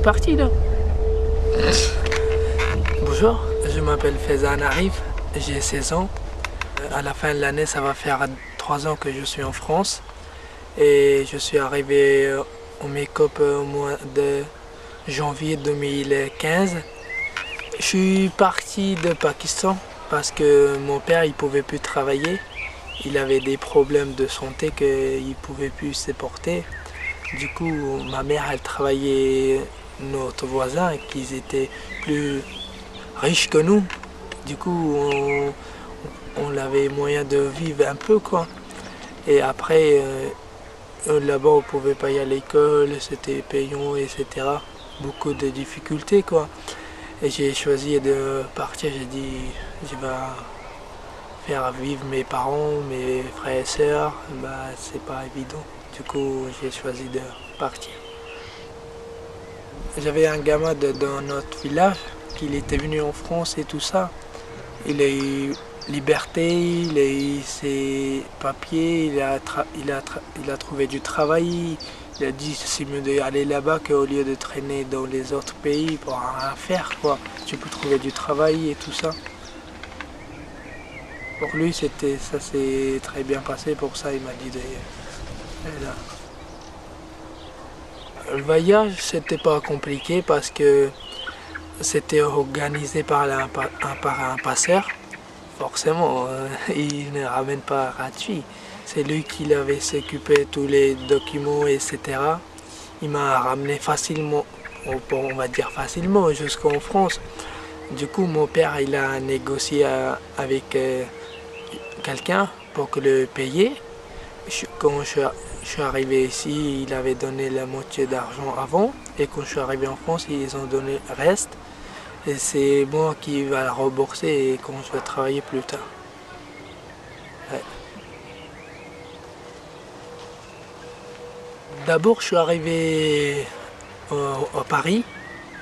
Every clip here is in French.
C'est parti là. Bonjour, je m'appelle Faizan Arif, j'ai 16 ans. À la fin de l'année, ça va faire 3 ans que je suis en France. Et je suis arrivé au make-up au mois de janvier 2015. Je suis parti de Pakistan parce que mon père il pouvait plus travailler. Il avait des problèmes de santé qu'il ne pouvait plus supporter. Du coup, ma mère elle travaillait notre voisin qui étaient plus riches que nous. Du coup, on avait moyen de vivre un peu quoi. Et après, là-bas on pouvait pas y aller à l'école, c'était payant, etc. Beaucoup de difficultés quoi. Et j'ai choisi de partir, j'ai dit je vais faire vivre mes parents, mes frères et sœurs, bah c'est pas évident. Du coup j'ai choisi de partir. J'avais un gamin dans notre village qui était venu en France et tout ça. Il a eu liberté, il a eu ses papiers, il a trouvé du travail. Il a dit c'est mieux d'aller là-bas qu'au lieu de traîner dans les autres pays pour rien faire quoi. Tu peux trouver du travail et tout ça. Pour lui ça s'est très bien passé, pour ça il m'a dit d'aller là. Le voyage c'était pas compliqué parce que c'était organisé par un passeur. Forcément, il ne ramène pas gratuit. C'est lui qui avait s'occupé de tous les documents, etc. Il m'a ramené facilement, on va dire facilement, jusqu'en France. Du coup, mon père, il a négocié avec quelqu'un pour que le payer. Quand je suis arrivé ici, il avait donné la moitié d'argent avant. Et quand je suis arrivé en France, ils ont donné le reste. Et c'est moi qui vais le rembourser et quand je vais travailler plus tard. Ouais. D'abord, je suis arrivé à Paris.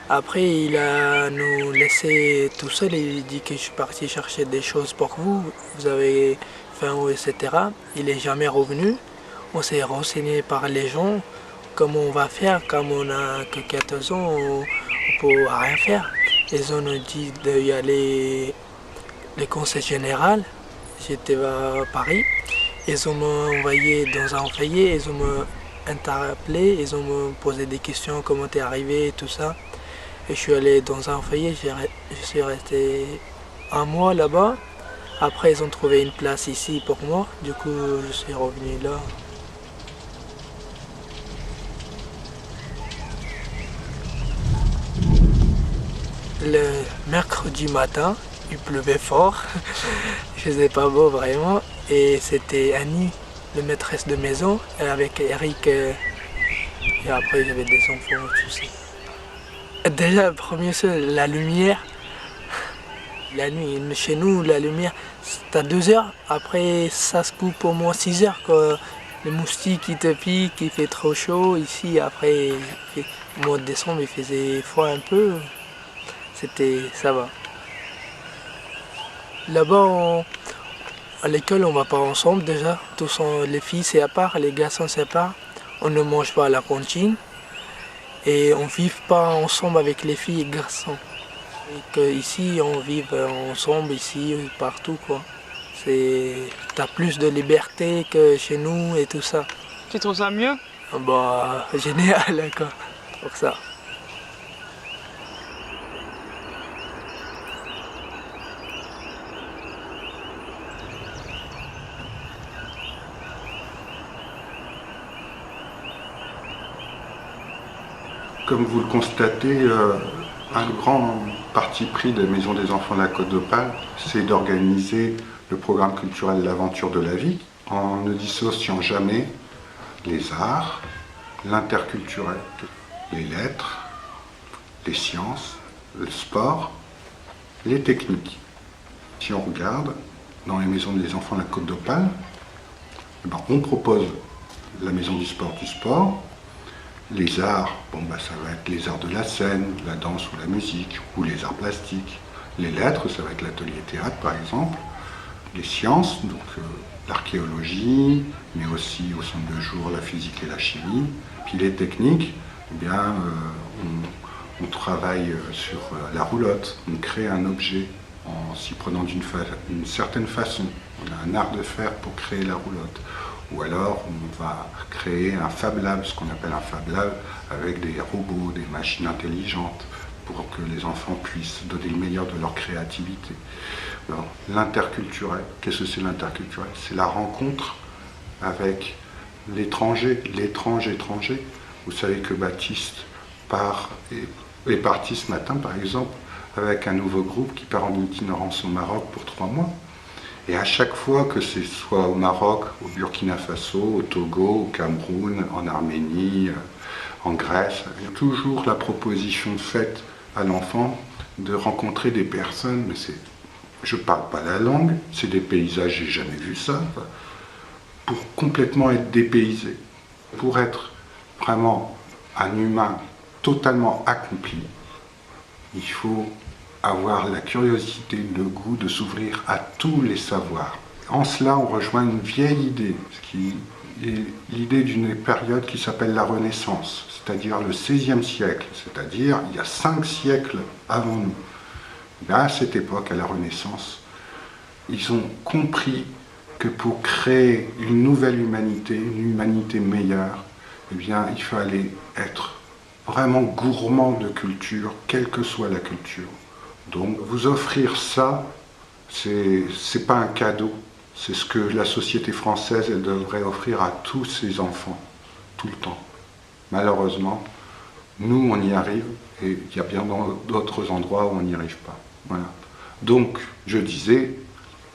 Après, il a nous laissé tout seul et il dit que je suis parti chercher des choses pour vous. Vous avez faim, etc. Il n'est jamais revenu. On s'est renseigné par les gens comment on va faire. Comme on n'a que 14 ans, on ne peut rien faire. Ils ont dit d'y aller le conseil général. J'étais à Paris. Ils ont envoyé dans un foyer, ils ont interpellé, ils ont me posé des questions, comment t'es arrivé et tout ça. Et je suis allé dans un foyer, je suis resté un mois là-bas. Après, ils ont trouvé une place ici pour moi. Du coup, je suis revenu là. Le mercredi matin, il pleuvait fort, il faisait pas beau vraiment, et c'était Annie, la maîtresse de maison, et avec Eric, et après j'avais des enfants et tout ça. Déjà, le premier la lumière, la nuit, chez nous, la lumière, c'est à 2 heures, après ça se coupe au moins 6 heures, quoi. Les moustiques qui te piquent, il fait trop chaud, ici, après, au mois de décembre, il faisait froid un peu. Ça va. Là-bas, à l'école, on va pas ensemble déjà. Les filles, c'est à part, les garçons, c'est à part. On ne mange pas à la cantine. Et on ne vit pas ensemble avec les filles et les garçons. Et que ici, on vit ensemble, ici, partout, quoi. T'as plus de liberté que chez nous et tout ça. Tu trouves ça mieux? Bah, génial, quoi, pour ça. Comme vous le constatez, un grand parti pris des Maisons des Enfants de la Côte d'Opale, c'est d'organiser le programme culturel L'Aventure de la vie en ne dissociant jamais les arts, l'interculturel, les lettres, les sciences, le sport, les techniques. Si on regarde dans les Maisons des Enfants de la Côte d'Opale, on propose la Maison du sport, les arts, ça va être les arts de la scène, la danse ou la musique, ou les arts plastiques. Les lettres, ça va être l'atelier théâtre par exemple. Les sciences, donc l'archéologie, mais aussi au centre de jour la physique et la chimie. Puis les techniques, On travaille sur la roulotte, on crée un objet en s'y prenant d'une certaine façon. On a un art de faire pour créer la roulotte. Ou alors on va créer un Fab Lab, ce qu'on appelle un Fab Lab, avec des robots, des machines intelligentes, pour que les enfants puissent donner le meilleur de leur créativité. Alors, l'interculturel, qu'est-ce que c'est l'interculturel? C'est la rencontre avec l'étranger, étranger. Vous savez que Baptiste est parti ce matin, par exemple, avec un nouveau groupe qui part en itinérance au Maroc pour 3 mois. Et à chaque fois que ce soit au Maroc, au Burkina Faso, au Togo, au Cameroun, en Arménie, en Grèce, il y a toujours la proposition faite à l'enfant de rencontrer des personnes, mais je ne parle pas la langue, c'est des paysages, j'ai jamais vu ça, pour complètement être dépaysé, pour être vraiment un humain totalement accompli. Il faut avoir la curiosité, le goût de s'ouvrir à tous les savoirs. En cela, on rejoint une vieille idée, qui est l'idée d'une période qui s'appelle la Renaissance, c'est-à-dire le XVIe siècle, c'est-à-dire il y a 5 siècles avant nous. Et à cette époque, à la Renaissance, ils ont compris que pour créer une nouvelle humanité, une humanité meilleure, eh bien, il fallait être vraiment gourmand de culture, quelle que soit la culture. Donc, vous offrir ça, c'est pas un cadeau, c'est ce que la société française, elle devrait offrir à tous ses enfants, tout le temps. Malheureusement, nous, on y arrive, et il y a bien d'autres endroits où on n'y arrive pas. Voilà. Donc, je disais,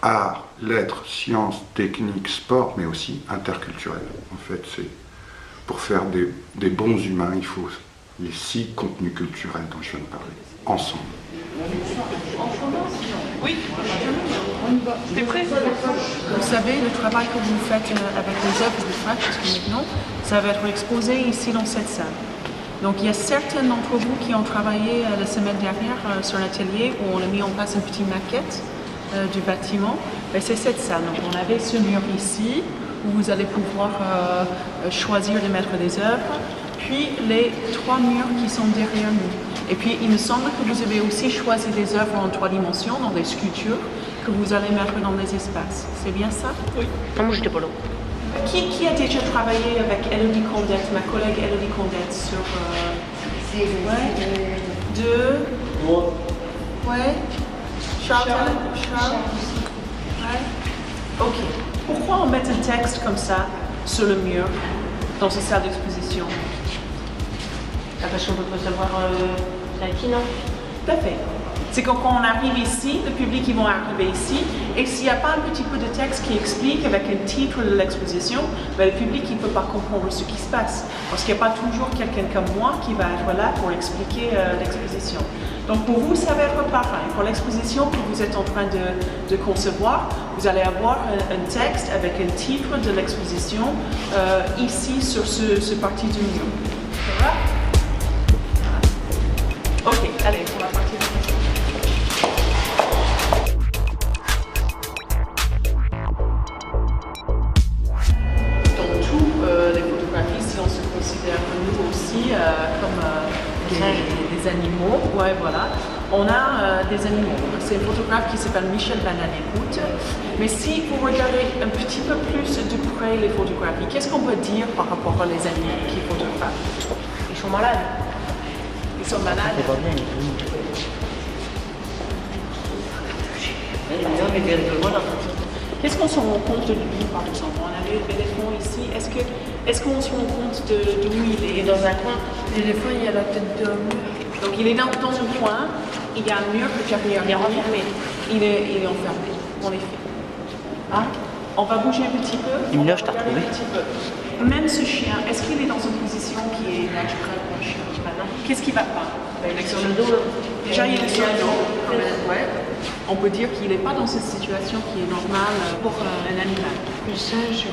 art, lettres, sciences, techniques, sport, mais aussi interculturel. En fait, c'est pour faire des bons humains, il faut les 6 contenus culturels dont je viens de parler, ensemble. Oui, t'es prêt? Vous savez, le travail que vous faites avec les œuvres de Frac jusqu'à maintenant, ça va être exposé ici dans cette salle. Donc il y a certains d'entre vous qui ont travaillé la semaine dernière sur l'atelier où on a mis en place une petite maquette du bâtiment. Et c'est cette salle. Donc on avait ce mur ici où vous allez pouvoir choisir de mettre des œuvres, puis les 3 murs qui sont derrière nous. Et puis il me semble que vous avez aussi choisi des œuvres en 3 dimensions, dans des sculptures, que vous allez mettre dans des espaces. C'est bien ça? Oui. Non, moi j'étais pas là. Qui a déjà travaillé avec Elodie Condette, ma collègue Elodie Condette, sur... Ouais. 2. Moi. Ouais. Charles. Ouais. Ok. Pourquoi on met un texte comme ça sur le mur dans cette salle d'exposition? Parce qu'on peut pas savoir qui, non? Tout à fait. C'est que quand on arrive ici, le public, ils vont arriver ici, et s'il n'y a pas un petit peu de texte qui explique avec un titre de l'exposition, ben, le public ne peut pas comprendre ce qui se passe. Parce qu'il n'y a pas toujours quelqu'un comme moi qui va être là pour expliquer l'exposition. Donc pour vous, ça va être pareil. Pour l'exposition que vous êtes en train de concevoir, vous allez avoir un texte avec un titre de l'exposition ici sur ce parti du mur. Ça va? Ok, allez, pour la partie de l'exposition. Nous aussi comme des animaux, ouais, voilà. On a des animaux. C'est un photographe qui s'appelle Michel Bananécoute. Mais si vous regardez un petit peu plus de près les photographies, qu'est-ce qu'on peut dire par rapport aux animaux qui photographient? Ils sont malades. Ils sont malades. C'est pas bien. Non, mais voilà. Qu'est-ce qu'on se rend compte de lui, par exemple? On avait l'éléphant ici. Est-ce qu'on se rend compte d'où il est? Dans un coin. L'éléphant, il a la tête d'un mur. Donc il est dans un coin, il y a un mur que derrière Il est renfermé. Il est enfermé, en effet. Hein? On va bouger un petit peu. Une loge, t'as retrouvé? Même ce chien, est-ce qu'il est dans une position qui est naturelle pour un chien? Qu'est-ce qui va pas? Il est sur le dos. Déjà, il est sur le dos. Ouais. On peut dire qu'il n'est pas dans cette situation qui est normale pour un animal. Le singe.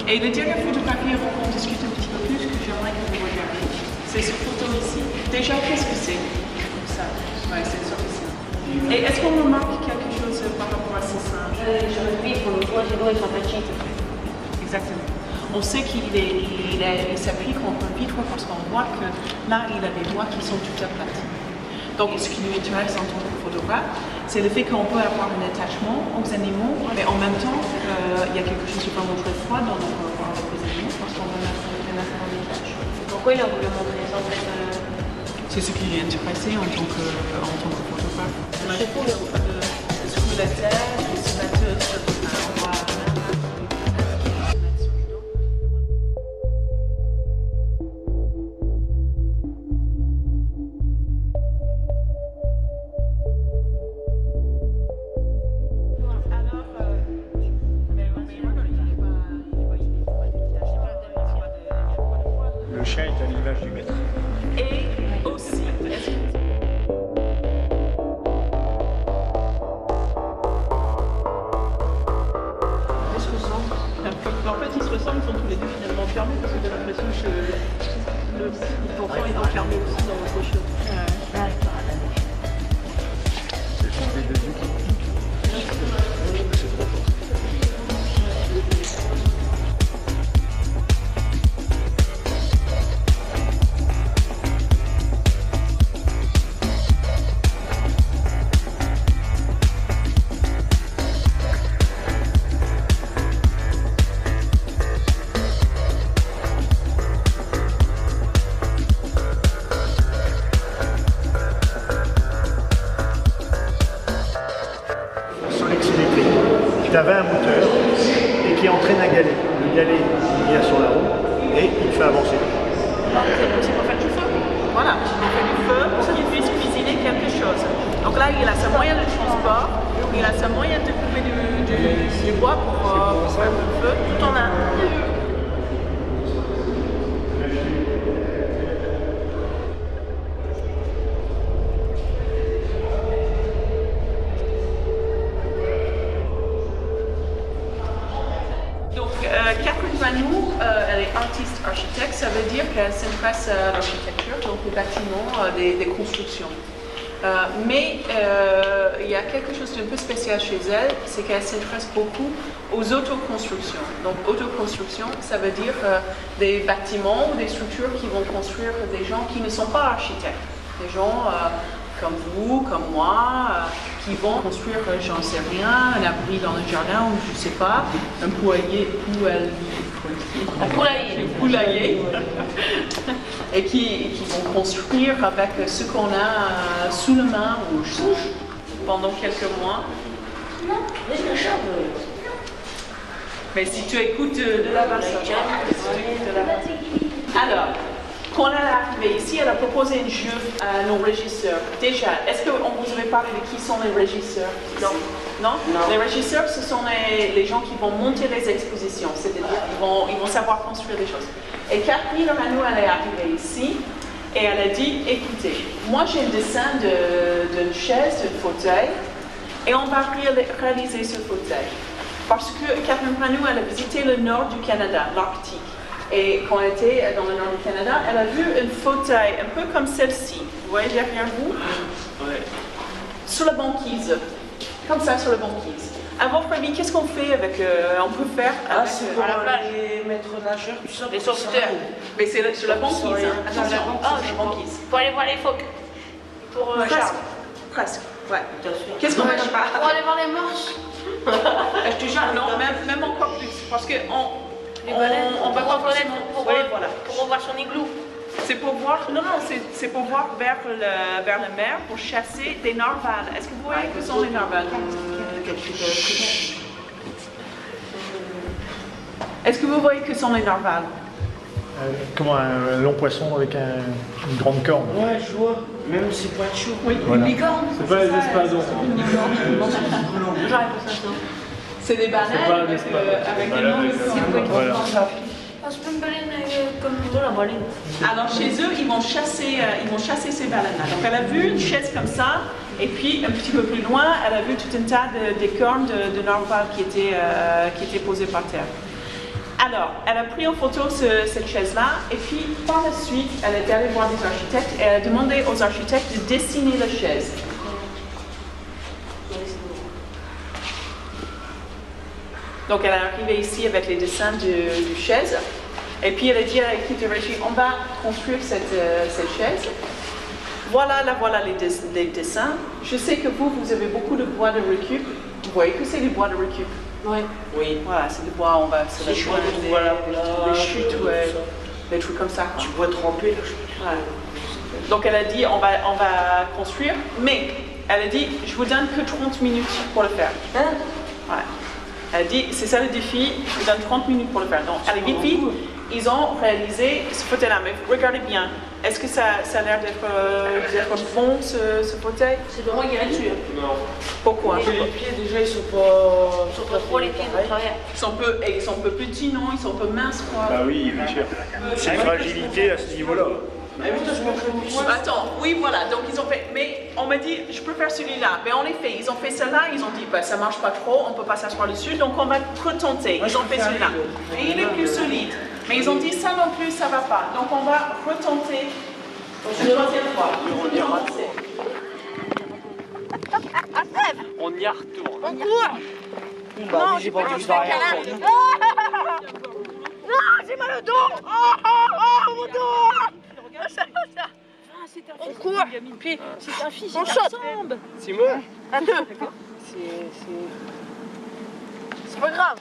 Et le dernier photographie, on discute un petit peu plus, que j'aimerais que vous regardiez. C'est ce photo ici. Déjà, qu'est-ce que c'est? Ça. Ouais, c'est sur le singe. Et est-ce qu'on remarque quelque chose par rapport à ces singes? Je me dis, pour le voir, les doigts, ils sont petits. Exactement. on sait qu'il s'appuie contre le vitre parce qu'on voit que là, il a des doigts qui sont tout aplatis. Donc, ce qui nous intéresse en tant que photographe, c'est le fait qu'on peut avoir un attachement aux animaux, mais en même temps, il y a quelque chose de vraiment très froid dans notre rapport avec les animaux parce qu'on va mettre dans les tâches. Pourquoi il a voulu montrer ça en fait C'est ce qui est intéressé en tant que photographe. On a le scrutateur, le sédateur, on va Le chien est à l'image du maître. et aussi, en fait, ils se ressemblent, ils sont tous les deux finalement fermés parce que j'ai l'impression que le pourtant ils sont fermés aussi dans notre chose. C'est le champ des deux yeux. Tu avais un moteur et qui entraîne un galet. Le galet, il vient sur la roue et il fait avancer. C'est pour faire du feu. Voilà, on fait du feu pour qu'il puisse cuisiner quelque chose. Donc là, il a sa moyen de transport, il a sa moyen de couper du bois pour faire le feu tout en un. Catherine Vanou, elle est artiste-architecte, ça veut dire qu'elle s'intéresse à l'architecture, donc les bâtiments, des constructions. Mais il y a quelque chose d'un peu spécial chez elle, c'est qu'elle s'intéresse beaucoup aux autoconstructions. Donc autoconstruction, ça veut dire des bâtiments ou des structures qui vont construire des gens qui ne sont pas architectes. Des gens comme vous, comme moi, qui vont construire, j'en sais rien, un abri dans le jardin ou je sais pas, un poulailler, et qui vont construire avec ce qu'on a sous la main ou pendant quelques mois. Mais si tu écoutes de la basse, alors, quand elle est arrivée ici, elle a proposé un jeu à nos régisseurs. Déjà, est-ce qu'on vous avait parlé de qui sont les régisseurs? Non. Non? Les régisseurs, ce sont les gens qui vont monter les expositions, c'est-à-dire qu'ils vont savoir construire des choses. Et Catherine Vanou, elle est arrivée ici et elle a dit, écoutez, moi j'ai un dessin d'une chaise, d'un fauteuil, et on va réaliser ce fauteuil. Parce que Catherine Vanou, elle a visité le nord du Canada, l'Arctique. Et quand elle était dans le nord du Canada, elle a vu un fauteuil un peu comme celle-ci. Vous voyez derrière vous? Oui. Sur la banquise. Comme ça, sur la banquise. À votre avis, qu'est-ce qu'on fait avec... on peut faire avec... c'est pour les maîtres nageurs, tout ça. Les sauveteurs. Mais c'est sur la banquise. Hein. Attention, sur la banquise. Pour aller voir les phoques. Pour Charles. Presque. Ouais. Qu'est-ce qu'on va faire? Pour aller voir les morses. Je te jure, non, même encore plus. Parce que on va pas forcément... Voilà. Pour revoir son igloo. C'est pour voir, c'est pour voir vers la mer pour chasser des narvals. Est-ce que vous voyez que sont les narvals? Est-ce que vous voyez que sont les narvals? Comment un long poisson avec une grande corne. Ouais, je vois. Même c'est pas chaud. Oui, voilà. une licorne. C'est pas les espadons. C'est des baleines avec des noms. Voilà. Je peux me baleine comme la baleine. Alors chez eux, ils vont chasser ces baleines-là. Donc elle a vu une chaise comme ça, et puis un petit peu plus loin, elle a vu tout un tas de cornes de narval qui étaient posées par terre. Alors, elle a pris en photo cette chaise-là, et puis par la suite, elle est allée voir des architectes, et elle a demandé aux architectes de dessiner la chaise. Donc elle est arrivée ici avec les dessins du chaise. Et puis elle a dit à l'équipe de régie, on va construire cette chaise. Voilà les dessins. Je sais que vous avez beaucoup de bois de récup. Vous voyez que c'est du bois de récup? Oui. Oui. Voilà, c'est du bois, on va se Les chutes, voilà, les chutes, ouais, des trucs comme ça. Tu peux tremper. Ouais. Donc elle a dit, on va construire, mais elle a dit, je vous donne que 30 minutes pour le faire. Hein? Ouais. Elle a dit, c'est ça le défi, je vous donne 30 minutes pour le faire. Donc, allez vite, vite. Ils ont réalisé ce fauteuil-là, mais regardez bien. Est-ce que ça a l'air d'être bon, ce fauteuil? C'est de moi qui est dessus. Non. Pourquoi? Les pieds, déjà, ils sont pas Trop les pieds de travers. Ils sont un peu petits, non? Ils sont un peu minces, quoi. Bah oui, bien sûr. C'est une fragilité à ce niveau-là. Attends, oui, voilà, donc ils ont fait, mais on m'a dit, je peux faire celui-là, mais en effet, ils ont fait celle-là, ils ont dit, bah, ça marche pas trop, on peut pas s'asseoir dessus, donc on va retenter. Ils ont fait celui-là, et il est plus solide, mais ils ont dit, ça non plus, ça va pas, donc on va retenter une troisième fois. On y retourne. On court. Non, j'ai pas dit que je vais rien retourner. Non, j'ai mal au dos. Oh, mon dos. On court. Puis, C'est un fils, on saute. C'est moi. À deux. C'est pas grave.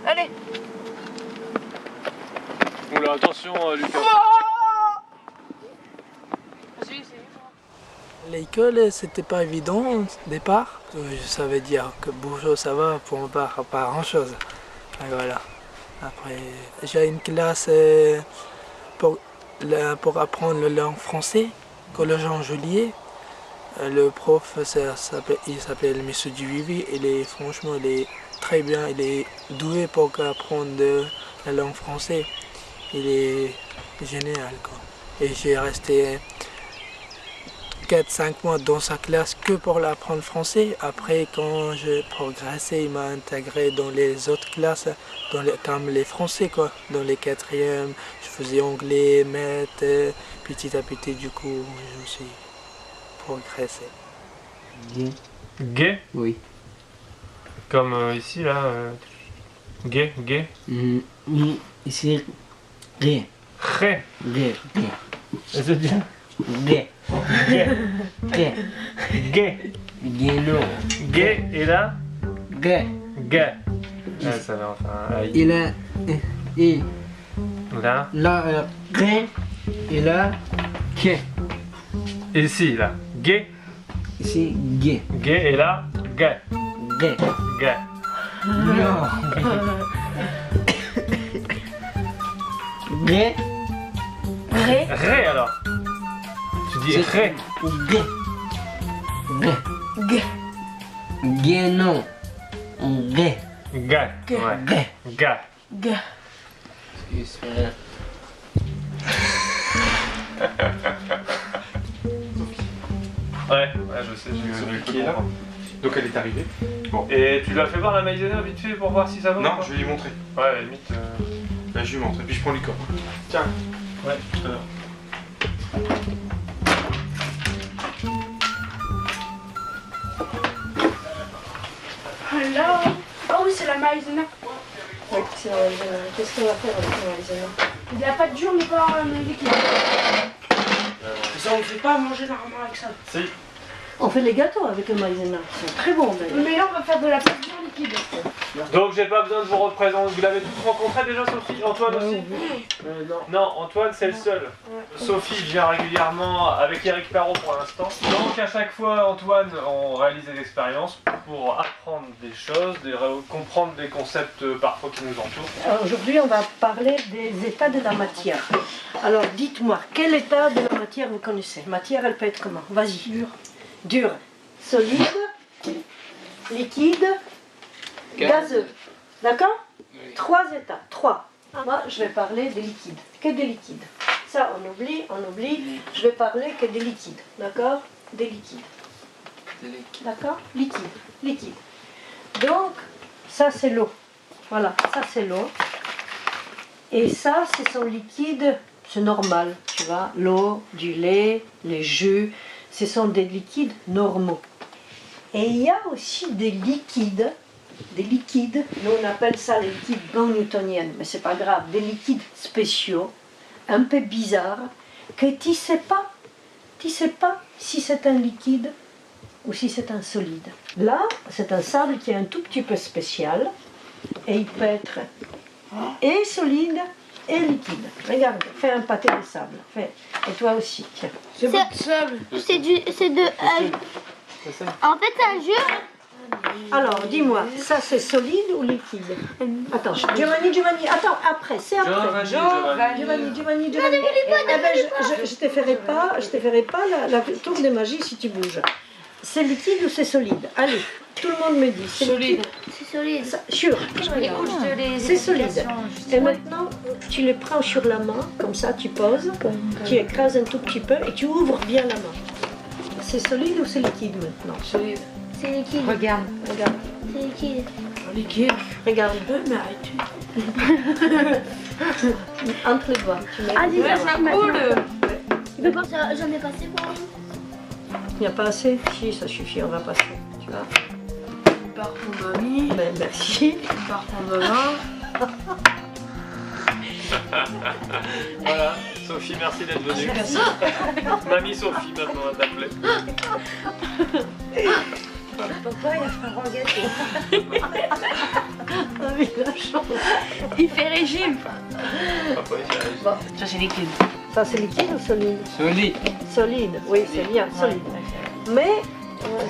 Allez. Oula, attention, Lucas. L'école, c'était pas évident au départ. Je savais dire que bonjour, ça va, pour pas grand chose. Et voilà. Après, j'ai une classe pour apprendre la langue française, collège en juillet. Le prof, il s'appelle M. Duvivi. Franchement, il est très bien. Il est doué pour apprendre la langue française. Il est génial, quoi. Et j'ai resté 4-5 mois dans sa classe que pour apprendre français. Après, quand j'ai progressé, il m'a intégré dans les autres classes, comme les français, quoi. Dans les 4e, je faisais anglais, maths, petit à petit, du coup, je me suis progressé. Gay. Gay? Oui. Comme ici, là. Gay, gay. Ici, gay. Ré. Gay. Gay. Ça veut dire? Gay. Gay. Gay. Gay. Gay, non. Gay, et là? Gay. Gay. Ah, ça va, enfin. Il a. Et Là. là, gay. Et là, gay. Et ici, là. Gay. Ici, gay. Gay, et là? Gay. Gay. Gay. Non. Gay. Ré. Ré, alors. Tu dis ré. Gay. Gay. Gay. Gay, non. Gay. Gay. Ouais. Gay. Gay. Gay. Ouais, je sais, qui est là. Donc elle est arrivée. Bon. Et tu lui as fait voir la maïzena vite fait pour voir si ça va? Non, ou pas? je vais lui montrer. Ouais, à la limite. Bah, je lui montre. Et puis je prends Lucas. Tiens. Ouais, tout à l'heure. Alors. Oh oui, c'est la maïzena. Qu'est-ce qu'on va faire avec la maïzena? Il n'y a pas de dur, mais pas un liquide. Ça, on ne fait pas à manger normalement avec ça. Si. On fait les gâteaux avec le maïzena. Ils sont très bons d'ailleurs. Mais là, on va faire de la pâte dure liquide. Donc j'ai pas besoin de vous représenter. Vous l'avez tous rencontré déjà, Sophie? Antoine aussi? Non, Antoine c'est le seul. Sophie vient régulièrement avec Eric Perrault pour l'instant. Donc à chaque fois, Antoine, on réalise des expériences pour apprendre des choses, comprendre des concepts parfois qui nous entourent. Alors, aujourd'hui, on va parler des états de la matière. Alors, dites-moi, quel état de la matière vous connaissez? Matière, elle peut être comment? Vas-y. Dur. Solide. Liquide. Gazeux. D'accord? Oui. 3 états. 3. Moi, je vais parler des liquides. Que des liquides. Ça, on oublie. Je vais parler que des liquides. D'accord? Des liquides. D'accord? Liquide. Donc, ça, c'est l'eau. Voilà, ça, c'est l'eau. Et ça, c'est son liquide, c'est normal. Tu vois, l'eau, du lait, les jus, ce sont des liquides normaux. Et il y a aussi des liquides des liquides, nous on appelle ça les liquides non newtoniennes, mais c'est pas grave, des liquides spéciaux, un peu bizarres, que tu sais pas si c'est un liquide ou si c'est un solide. Là, c'est un sable qui est un tout petit peu spécial, et il peut être et solide et liquide. Regarde, fais un pâté de sable, fais. Et toi aussi, tiens. C'est pas de sable. C'est de... En fait, c'est un jeu. Alors, dis-moi, ça c'est solide ou liquide? Attends, Giovanni, attends, après, c'est après. Giovanni. Eh ben, je te ferai pas la tour de magie si tu bouges. C'est liquide ou c'est solide? Allez, tout le monde me dit. C'est solide. C'est solide. Sûr. C'est solide. Et maintenant, tu les prends sur la main, comme ça, tu poses, tu écrases un tout petit peu et tu ouvres bien la main. C'est solide ou c'est liquide maintenant? Solide. C'est liquide. Regarde. C'est liquide. Liquide. Regarde. Mais arrête. Entre les doigts. Tu mets c'est cool. J'en ai passé pour vous. Il n'y a pas assez? Si, ça suffit, on va passer. Tu vois? Par contre, mamie. Ben, merci. Par contre, maman. Voilà, Sophie, merci d'être venue. Mamie Sophie, maintenant, on va t'appeler. Papa, il a fait un gâteau. Ah oui, la chance. Il fait régime. Papa, il fait régime. Bon. Ça, c'est liquide. Ça, c'est liquide ou solide? Solide. Solide, oui, c'est bien, solide. Mais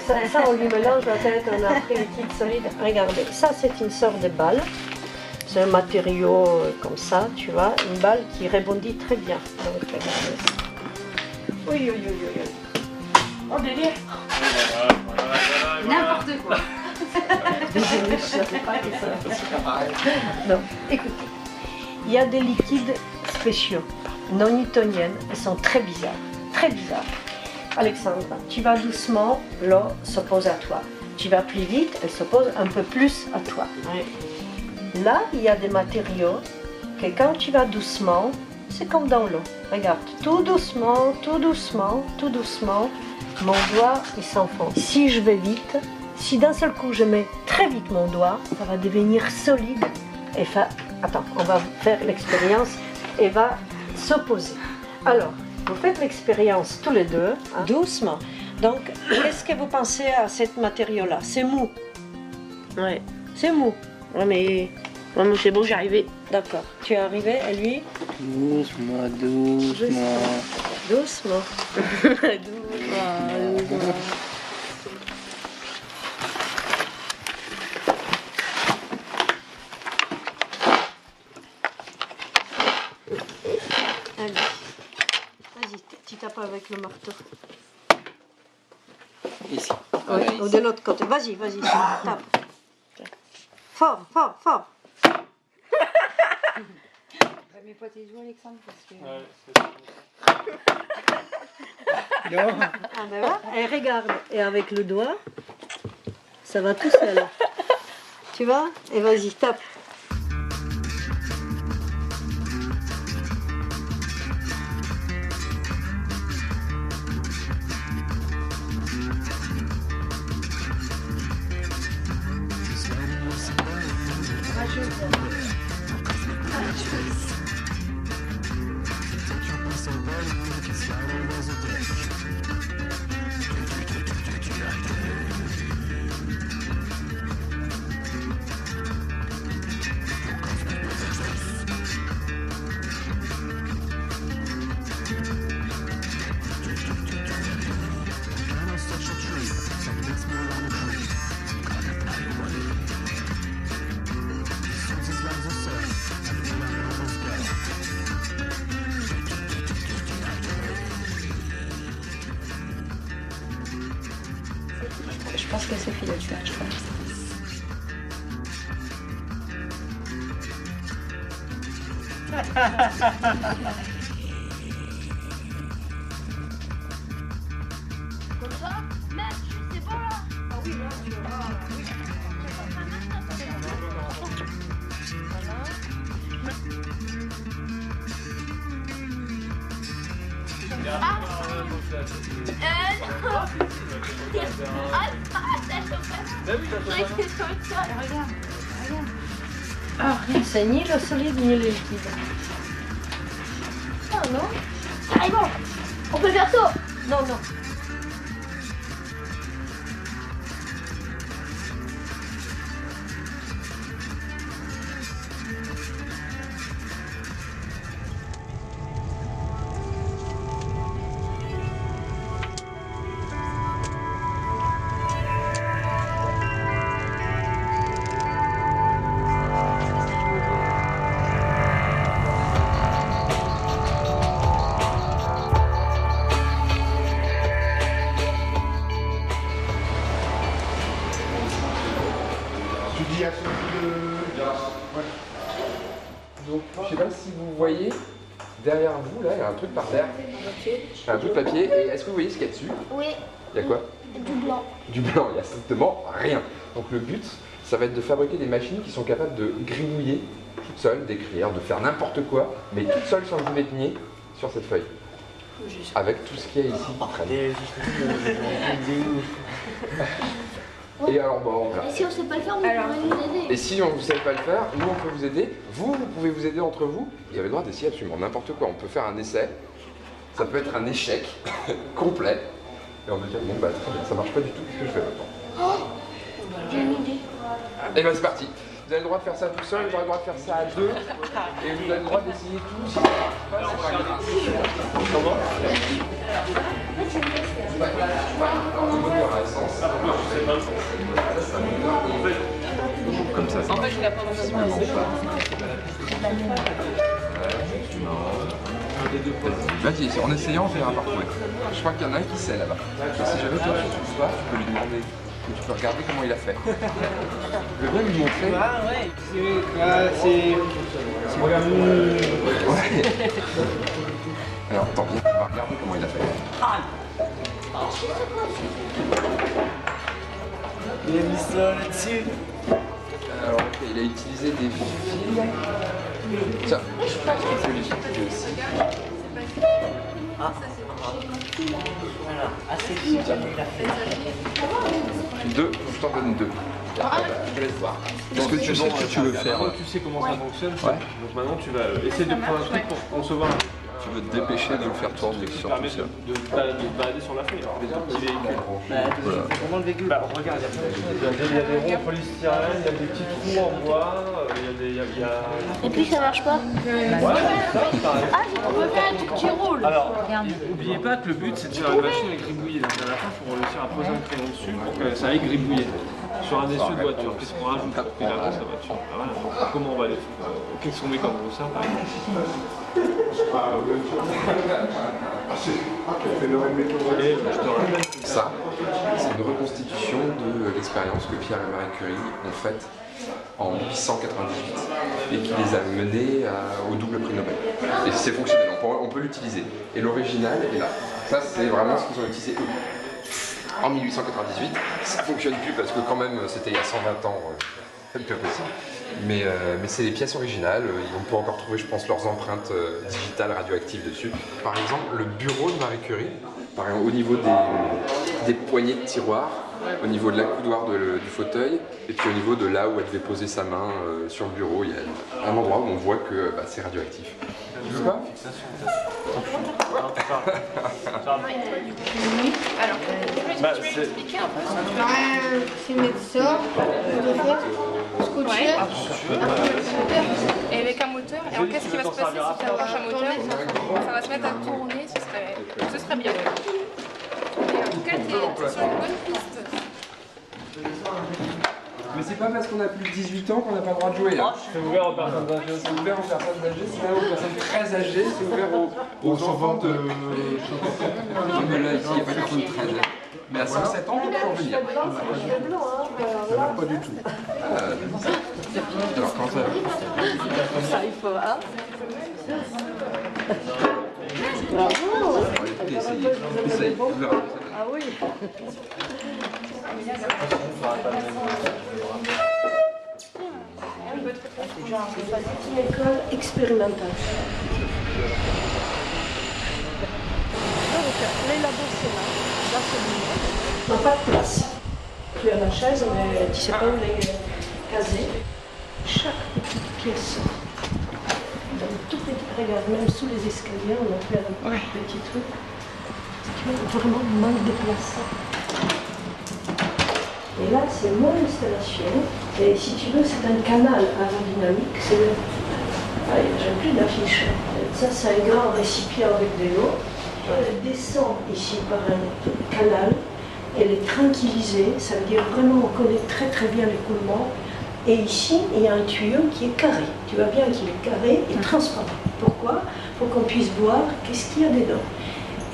ça, on lui mélange la tête, on a pris liquide solide. Regardez, ça, c'est une sorte de balle. C'est un matériau comme ça, tu vois, une balle qui rebondit très bien. Donc, regardez ça. Oui. Oh, bébé. Voilà. N'importe quoi. Désolée, je ne savais pas que ça. Non, écoutez, il y a des liquides spéciaux, non newtoniennes, elles sont très bizarres, très bizarres. Alexandra, tu vas doucement, l'eau s'oppose à toi. Tu vas plus vite, elle s'oppose un peu plus à toi. Oui. Là, il y a des matériaux que quand tu vas doucement, c'est comme dans l'eau. Regarde, tout doucement, mon doigt, il s'enfonce. Si je vais vite, si d'un seul coup je mets très vite mon doigt, ça va devenir solide et attends, on va faire l'expérience et va s'opposer. Alors, vous faites l'expérience tous les deux, hein, doucement. Donc, qu'est-ce que vous pensez à ce matériau-là? C'est mou. Ouais. C'est mou. Ouais, mais c'est bon, j'y arrivé. D'accord. Tu es arrivé et lui? Doucement. Doucement. Allez. Vas-y, tu tapes avec le marteau. Ici. Oui, ou de l'autre côté. Vas-y, tape. Fort. Mais faut t'y jouer, Alexandre, parce que... Ouais, c'est ça. Ah ben voilà. Et regarde, et avec le doigt, ça va tout seul. Tu vois? Et vas-y, tape. Je pense que c'est fini, tu vois, je pense. Comme ça? Mec, c'est bon là? Ah oui, là, tu vas. Ah, Ah, c'est ni le solide ni le liquide. Ah non. Allez bon, on peut faire ça. Non, non. Donc, je sais pas si vous voyez, derrière vous, là, il y a un truc par terre. Un truc de papier. Et est-ce que vous voyez ce qu'il y a dessus? Oui. Il y a quoi? Du blanc. Du blanc, il n'y a strictement rien. Donc le but, ça va être de fabriquer des machines qui sont capables de gribouiller toutes seules, d'écrire, de faire n'importe quoi, mais toutes seules sans que vous mettiez sur cette feuille. Avec tout ce qu'il y a ici qui traîne. Et alors bon, voilà. Et si on sait pas le faire, vous pouvez nous aider. Et si on ne savez pas le faire, nous on peut vous aider. Vous pouvez vous aider entre vous. Vous avez le droit d'essayer absolument n'importe quoi. On peut faire un essai. Ça peut être un échec complet. Et on peut dire, bon bah très bien, ça marche pas du tout, qu'est-ce que je fais maintenant? Oh, j'ai une idée. Et ben c'est parti. Vous avez le droit de faire ça tout seul, vous avez le droit de faire ça à deux. Et vous avez le droit d'essayer tout. Si ça marche pas, c'est pas grave. Comment? Comme ça. En fait, je l'ai pas Vas-y, en essayant, on verra partout. Je crois qu'il y en a un qui sait là-bas. Si jamais toi tu ne trouves pas, tu peux lui demander. Et tu peux regarder comment il a fait. Je vais bien lui montrer. Ah ouais, c'est vraiment... Ouais. Alors, tant bien, on va regarder comment il a fait. Il a mis ça là-dessus. Alors, ok, il a utilisé des fils. Tiens, je peux l'utiliser aussi. Ah. Voilà, assez vite, il a fait. Deux, je t'en donne deux. Je te laisse voir. Est-ce que tu sais ce que tu veux faire? Tu sais comment ça fonctionne. Ouais. Donc maintenant tu vas essayer de prendre un truc pour concevoir. Tu veux te dépêcher de le faire tourner Ça sur permet tout ça. de te balader sur la feuille. Des petits véhicules. Voilà. Comment le véhicule? Bah regarde, il y a plein de choses. Il y a des ronds en polystyrène, il y a des petits trous en bois, il y a... Et puis ça marche pas. Ouais, ça pareil. Ah, on peut faire un truc qui roule. Alors, n'oubliez pas que le but c'est de faire une machine à gribouiller. Donc à la fin, il faut réussir à poser un crayon dessus pour que ça aille gribouiller. Sur un essieu de voiture, qu'est-ce qu'on rajoute pour qu'il avance la voiture? Ah, voilà. Comment on va les faire? Qu'est-ce qu'on met comme brossard par exemple? Ça, c'est une reconstitution de l'expérience que Pierre et Marie Curie ont faite en 1898 et qui les a menés au double prix Nobel. Et c'est fonctionnel, on peut l'utiliser. Et l'original est là. Ça, c'est vraiment ce qu'ils ont utilisé eux. En 1898, ça fonctionne plus parce que quand même, c'était il y a 120 ans, c'est plus possible. Mais c'est les pièces originales, on peut encore trouver, je pense, leurs empreintes digitales radioactives dessus. Par exemple, le bureau de Marie Curie, par exemple, au niveau des poignées de tiroir, au niveau de l'accoudoir du fauteuil, et puis au niveau de là où elle devait poser sa main sur le bureau, il y a un endroit où on voit que c'est radioactif. Tu veux pas? Alors, tu peux expliquer un peu ce que tu vas filmer ça, scotcher, et avec un moteur. Et alors, qu'est-ce qui va se passer si tu approches un moteur? Ça va se mettre à tourner, ce serait bien. Et en tout cas, tu es sur une bonne piste. Mais c'est pas parce qu'on a plus de 18 ans qu'on n'a pas le droit de jouer. Hein. C'est ouvert aux personnes âgées. C'est ouvert aux personnes âgées, c'est ouvert aux personnes très âgées, c'est ouvert aux enfants de... Mais là, ici, il n'y a pas de personnes très âgées. Mais à 107 ans, on peut venir. Pas du tout. Alors, quand ça... Ça, il faut, hein? Essaye. Ah oui. C'est une école expérimentale. les labos, c'est là. Là, c'est le n'a pas de place. Tu as la chaise, mais tu ne sais pas où les caser. Chaque petite pièce, dans tout petit, regarde, même sous les escaliers, on a fait un petit truc. Tu as vraiment manque de place. Et là, c'est mon installation. Et si tu veux, c'est un canal aérodynamique. J'ai plus d'affiches. Ça, c'est un grand récipient avec de l'eau. Elle descend ici par un canal. Elle est tranquillisée. Ça veut dire vraiment, on connaît très très bien l'écoulement. Et ici, il y a un tuyau qui est carré. Tu vois bien qu'il est carré et transparent. Pourquoi? Pour qu'on puisse voir qu'est-ce qu'il y a dedans.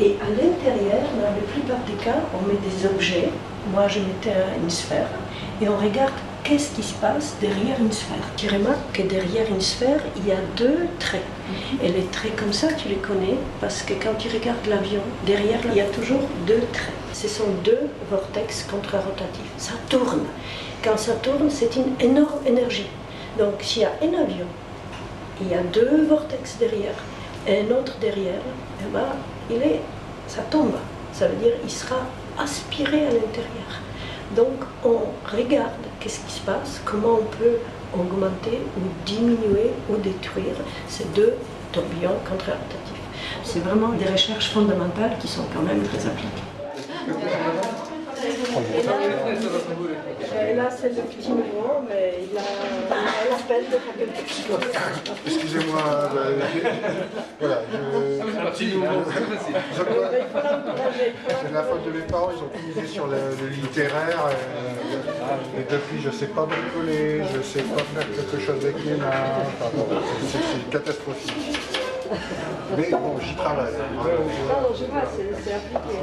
Et à l'intérieur, dans la plupart des cas, on met des objets. Moi, je mettais une sphère et on regarde qu'est-ce qui se passe derrière une sphère. Tu remarques que derrière une sphère, il y a deux traits. Et les traits comme ça, tu les connais parce que quand tu regardes l'avion, derrière, il y a toujours deux traits. Ce sont deux vortex contre-rotatifs. Ça tourne. Quand ça tourne, c'est une énorme énergie. Donc, s'il y a un avion, il y a deux vortex derrière et un autre derrière, et ben, ça tombe. Ça veut dire qu'il sera aspiré à l'intérieur. Donc on regarde qu'est-ce qui se passe, comment on peut augmenter ou diminuer ou détruire ces deux tourbillons contre-rotatifs. C'est vraiment des recherches fondamentales qui sont quand même très appliquées. Et là, c'est le petit nouveau, mais il a la peine de faire quelque chose. Excusez-moi, voilà, un petit nouveau. C'est de la faute de mes parents, ils ont tout misé sur le littéraire. Et depuis, je ne sais pas bricoler, je ne sais pas faire quelque chose avec mes mains. Enfin, bon, c'est catastrophique. Mais bon, j'y travaille. Non, je vois, c'est appliqué.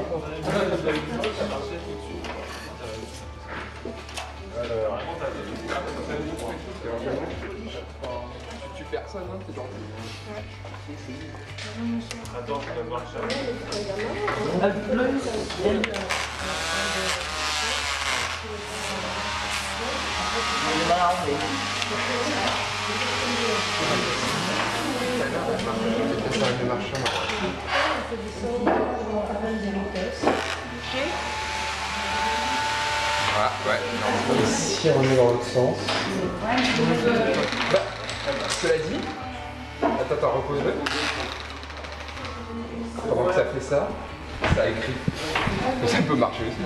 Alors, tu personne, hein, t'es gentil. Attends, je vais voir ça. Voilà, ouais. Ici, on est dans l'autre sens. Cela dit, attends, repose-le. Pendant que ça fait ça, ça écrit. Et ça peut marcher aussi.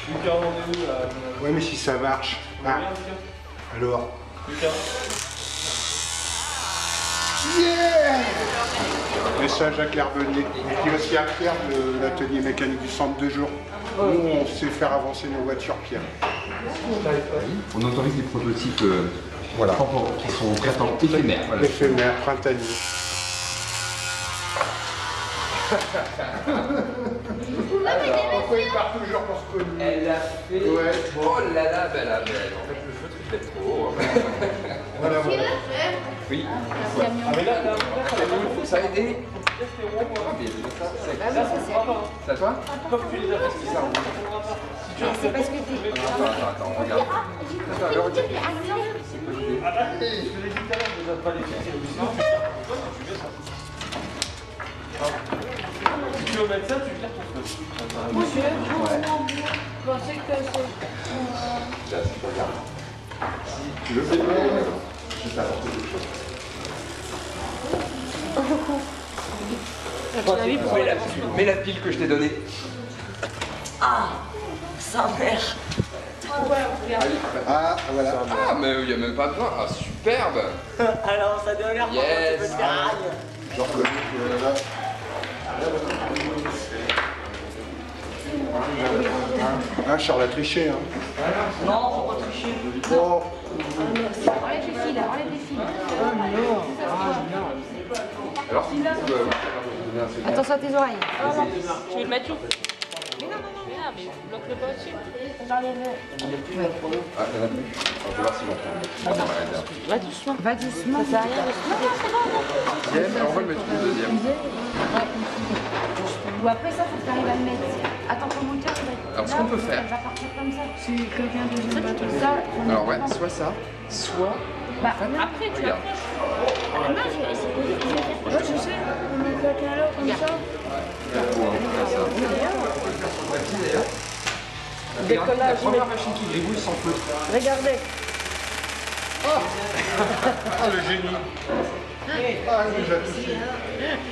Lucas, on est où là? Ouais, mais si ça marche. Ah. Alors. Lucas. Yeah! Message à Claire Bonnet. Il va se faire faire de l'atelier mécanique du centre de jour. Nous, on sait faire avancer nos voitures, Pierre. On autorise des prototypes qui sont très éphémères. Voilà. Éphémères, printaniers. Alors, pourquoi il part toujours pour ce connu? Elle a fait... Ouais. Oh là là, belle. En fait, le feutre, il fait trop. Voilà. Oui. Ah, mais là, ça a aidé. C'est à toi? Comme tu les as fait, c'est ça. C'est parce que t'es... Attends, regarde. Attends, regarde. Ah bah, je te l'ai dit tout à l'heure, je ne pas les fixer. Sinon, tu mets ça. Si tu veux mettre ça, tu vires ton feu. Monsieur, je pensais que c'est... Là, si tu regardes. Si tu veux, je t'apporte quelque chose. Mets la pile que je t'ai donnée. Ah, sa mère. Ah, voilà. Ah, mais il n'y a même pas besoin. Ah, superbe. Alors, ça donne l'air yes. tu peux te faire rire. Genre que là. Charles a triché, hein. Non, faut pas tricher. Oh. Enlève les fils, enlève les fils. Alors, Attention à tes oreilles. Tu veux le mettre où? Mais non, mais bloque-le pas au-dessus. Ah, il y en a plus. Je vais voir si j'en prends. Va doucement. Va doucement. Ça sert à rien. Deuxième, alors on va le mettre le deuxième. Ou après ça, faut que tu arrives à le mettre. Attends ton moteur. Alors, ce qu'on peut faire. Elle va partir comme ça. Si quelqu'un deuxième bateau. Ça. Alors, ouais, soit ça, soit. Bah, après, tu regarde. Non, je sais. Décollage. La première machine qui gribouille sans feu. Regardez. Ah, le génie. Ah, il nous a touché.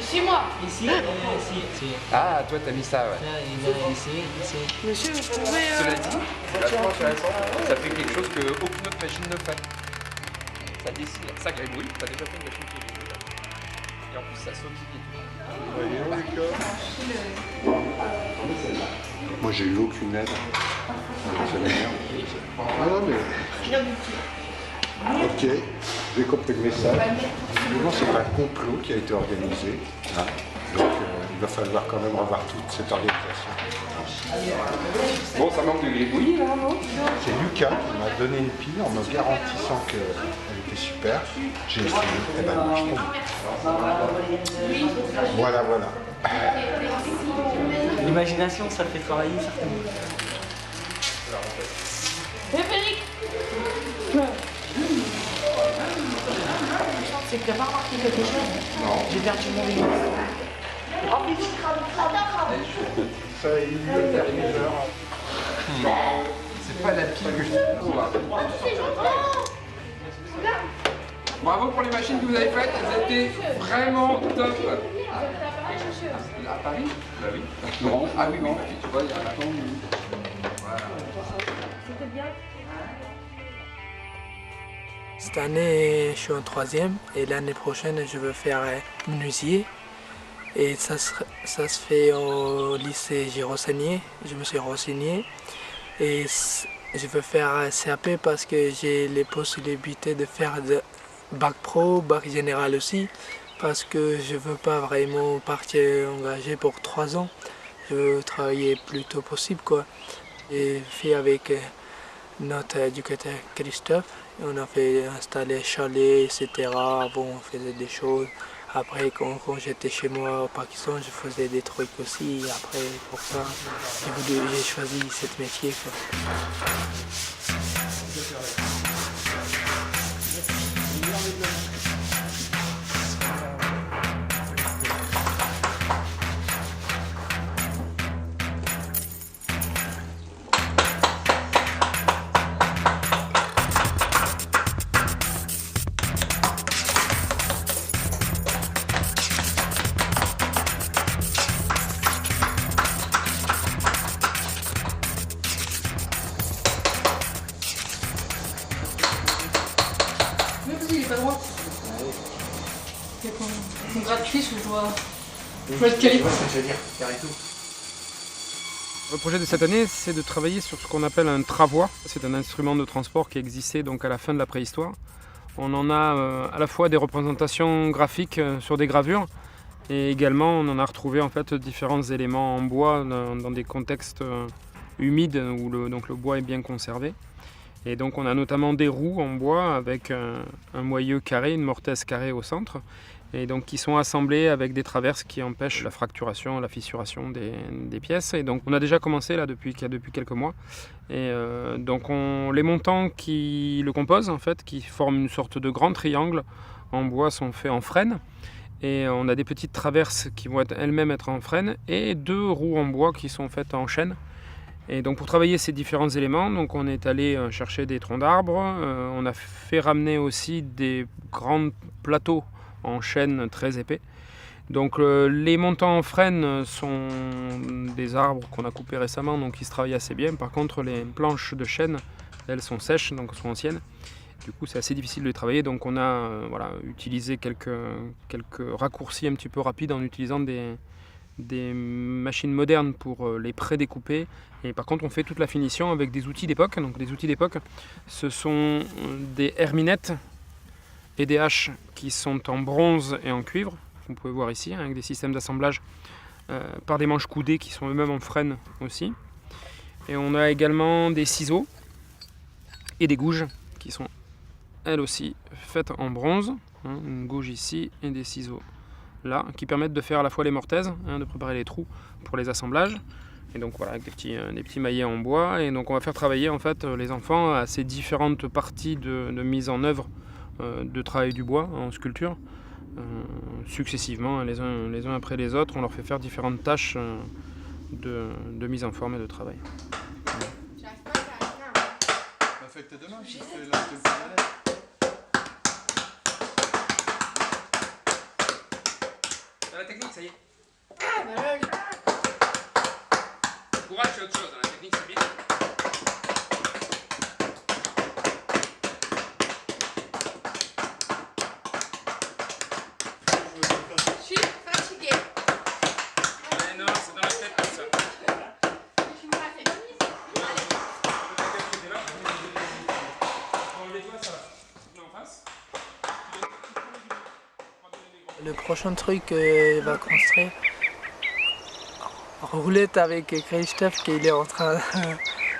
Chez moi. Ici, Ah, toi t'as mis ça, ouais. ici. Monsieur, vous pouvez... Cela dit, vachement intéressant, ça fait quelque chose qu'aucune autre machine ne fait. Ça dessine, ça gribouille, t'as déjà fait une machine qui gribouille. Et en plus ça sautille et tout. Moi, j'ai eu aucune aide. Ça m'énerve. Ah non, mais... Ok, j'ai compris le message. Évidemment, c'est un complot qui a été organisé. Hein. Donc, il va falloir quand même revoir toute cette organisation. Bon, ça manque de gribouillis là, non? C'est Lucas qui m'a donné une pile en me garantissant qu'elle était super. J'ai essayé, et ben non, je tombe. Voilà, voilà. L'imagination, ça fait travailler certainement. C'est que t'as pas remarqué quelque chose? Non. J'ai perdu mon vélo. Ça, il C'est pas la pile que je Bravo pour les machines que vous avez faites, elles étaient vraiment top. À Paris? Bah oui. Non. Ah oui, oui, tu vois, il y a un temps. Voilà. C'était bien. Cette année, je suis en 3e et l'année prochaine, je veux faire menuisier. Et ça se fait au lycée, j'ai renseigné, je me suis renseigné. Et je veux faire CAP parce que j'ai les possibilités de faire bac pro, bac général aussi. Parce que je ne veux pas vraiment partir engagé pour 3 ans. Je veux travailler le plus tôt possible, quoi. J'ai fait avec notre éducateur Christophe. On a fait installer chalet, etc. Avant, on faisait des choses. Après, quand j'étais chez moi au Pakistan, je faisais des trucs aussi. Après, pour ça, j'ai choisi ce métier, quoi. Une gratte-cuisse ou je dois être qualifié. Le projet de cette année, c'est de travailler sur ce qu'on appelle un travois. C'est un instrument de transport qui existait donc à la fin de la préhistoire. On en a à la fois des représentations graphiques sur des gravures et également on en a retrouvé en fait différents éléments en bois dans des contextes humides où le bois est bien conservé. Et donc on a notamment des roues en bois avec un moyeu carré, une mortaise carrée au centre, et donc qui sont assemblées avec des traverses qui empêchent la fracturation, la fissuration des pièces. Et donc on a déjà commencé là depuis quelques mois. Et donc les montants qui le composent en fait, qui forment une sorte de grand triangle en bois, sont faits en frêne. Et on a des petites traverses qui vont elles-mêmes être en frêne et 2 roues en bois qui sont faites en chêne. Et donc pour travailler ces différents éléments, donc on est allé chercher des troncs d'arbres, on a fait ramener aussi des grands plateaux en chêne très épais. Donc les montants en frêne sont des arbres qu'on a coupés récemment, donc qui se travaillent assez bien. Par contre les planches de chêne, elles sont sèches, donc sont anciennes. Du coup c'est assez difficile de les travailler, donc on a utilisé quelques raccourcis un petit peu rapides en utilisant des machines modernes pour les pré-découper. Et par contre on fait toute la finition avec des outils d'époque. Donc les outils d'époque, ce sont des herminettes et des haches qui sont en bronze et en cuivre, vous pouvez voir ici, avec des systèmes d'assemblage par des manches coudées qui sont eux-mêmes en frêne aussi. Et on a également des ciseaux et des gouges qui sont elles aussi faites en bronze, une gouge ici et des ciseaux là, qui permettent de faire à la fois les mortaises, de préparer les trous pour les assemblages. Et donc voilà, avec des petits maillets en bois. Et donc on va faire travailler en fait les enfants à ces différentes parties de mise en œuvre de travail du bois en sculpture. successivement, les uns après les autres. On leur fait faire différentes tâches de mise en forme et de travail. Affecte demain, je fais la la technique, ça y est. Ah, bah là, Courage, c'est autre chose. La technique, c'est bien. je suis fatiguée. Mais non, c'est dans la tête comme ça. Je suis pas féministe. Le prochain truc qu'il va construire, roulette avec Christophe qu'il est en train,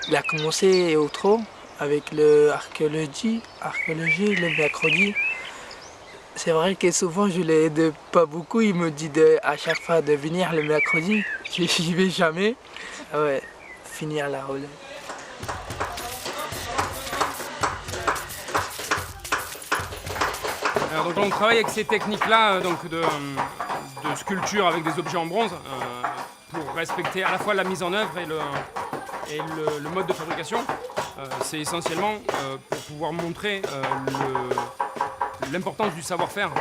il a commencé au trop avec l'archéologie le mercredi. C'est vrai que souvent je l'aide pas beaucoup, il me dit à chaque fois de venir le mercredi, j'y vais jamais. Ouais, finir la roulette. Alors, donc on travaille avec ces techniques-là donc de sculpture avec des objets en bronze pour respecter à la fois la mise en œuvre et le mode de fabrication. C'est essentiellement pour pouvoir montrer l'importance du savoir-faire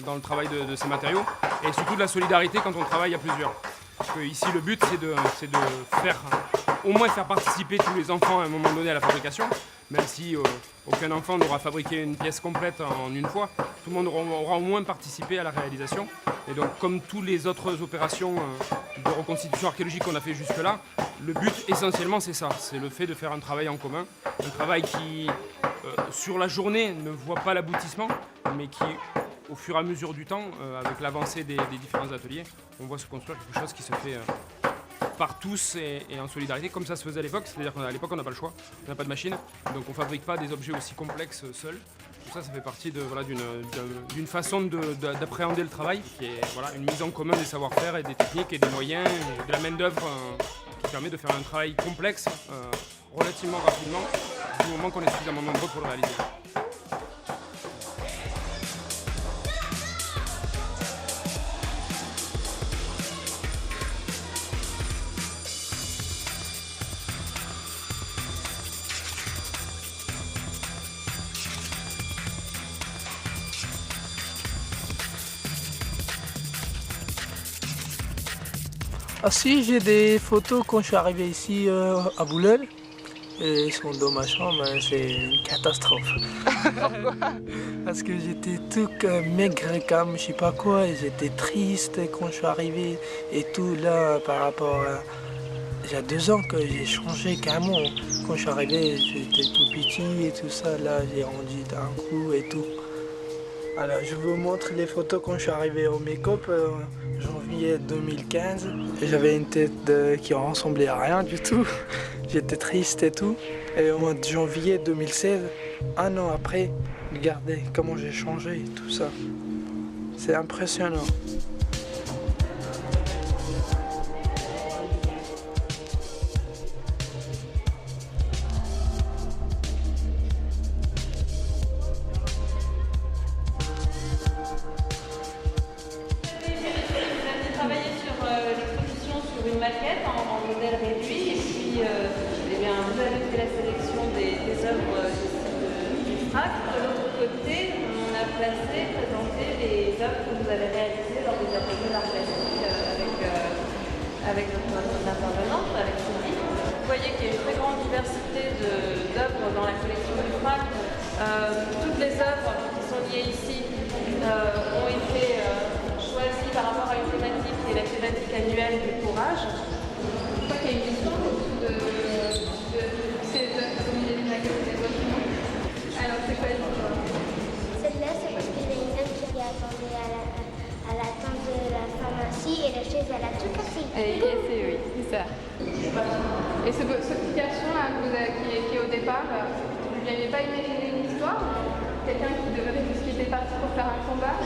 dans le travail de ces matériaux et surtout de la solidarité quand on travaille à plusieurs. Parce que ici le but c'est de faire au moins faire participer tous les enfants à un moment donné à la fabrication, même si aucun enfant n'aura fabriqué une pièce complète en une fois, tout le monde aura au moins participé à la réalisation. Et donc comme toutes les autres opérations de reconstitution archéologique qu'on a fait jusque-là, le but essentiellement c'est ça, c'est le fait de faire un travail en commun, un travail qui sur la journée ne voit pas l'aboutissement, mais qui au fur et à mesure du temps, avec l'avancée des différents ateliers, on voit se construire quelque chose qui se fait par tous et en solidarité, comme ça se faisait à l'époque. C'est-à-dire qu'à l'époque, on n'a pas le choix, on n'a pas de machine, donc on ne fabrique pas des objets aussi complexes seuls. Tout ça, ça fait partie d'une façon d'appréhender le travail, qui est une mise en commun des savoir-faire et des techniques et des moyens, et de la main-d'œuvre qui permet de faire un travail complexe relativement rapidement, du moment qu'on est suffisamment nombreux pour le réaliser. Ah si, j'ai des photos quand je suis arrivé ici à Boulogne. Et ils sont dans ma chambre, c'est une catastrophe. Parce que j'étais tout maigre comme je sais pas quoi, et j'étais triste quand je suis arrivé. Et tout là, par rapport à... Il y a 2 ans que j'ai changé carrément. Quand je suis arrivé, j'étais tout petit et tout ça. Là, j'ai grandi d'un coup et tout. Alors, je vous montre les photos quand je suis arrivé au make-up. Janvier 2015, j'avais une tête qui ressemblait à rien du tout. J'étais triste et tout. Et au mois de janvier 2016, 1 an après, regardez comment j'ai changé, tout ça. C'est impressionnant. Avec notre intervenante, avec Sylvie. Vous voyez qu'il y a une très grande diversité d'œuvres dans la collection du FRAC. Toutes les œuvres qui sont liées ici ont été choisies par rapport à une thématique qui est la thématique annuelle du courage. Je crois qu'il y a une histoire autour de ces œuvres comme il est dans la collection. Alors c'est quoi l'histoire? Celle-là, c'est parce qu'il y a une dame qui attendait à la tente de la pharmacie et la chaise, elle a tout cassé. Et oui, c'est ça. Et ce petit garçon-là qui est au départ, vous lui aviez pas imaginé une histoire? Quelqu'un qui était parti pour faire un combat?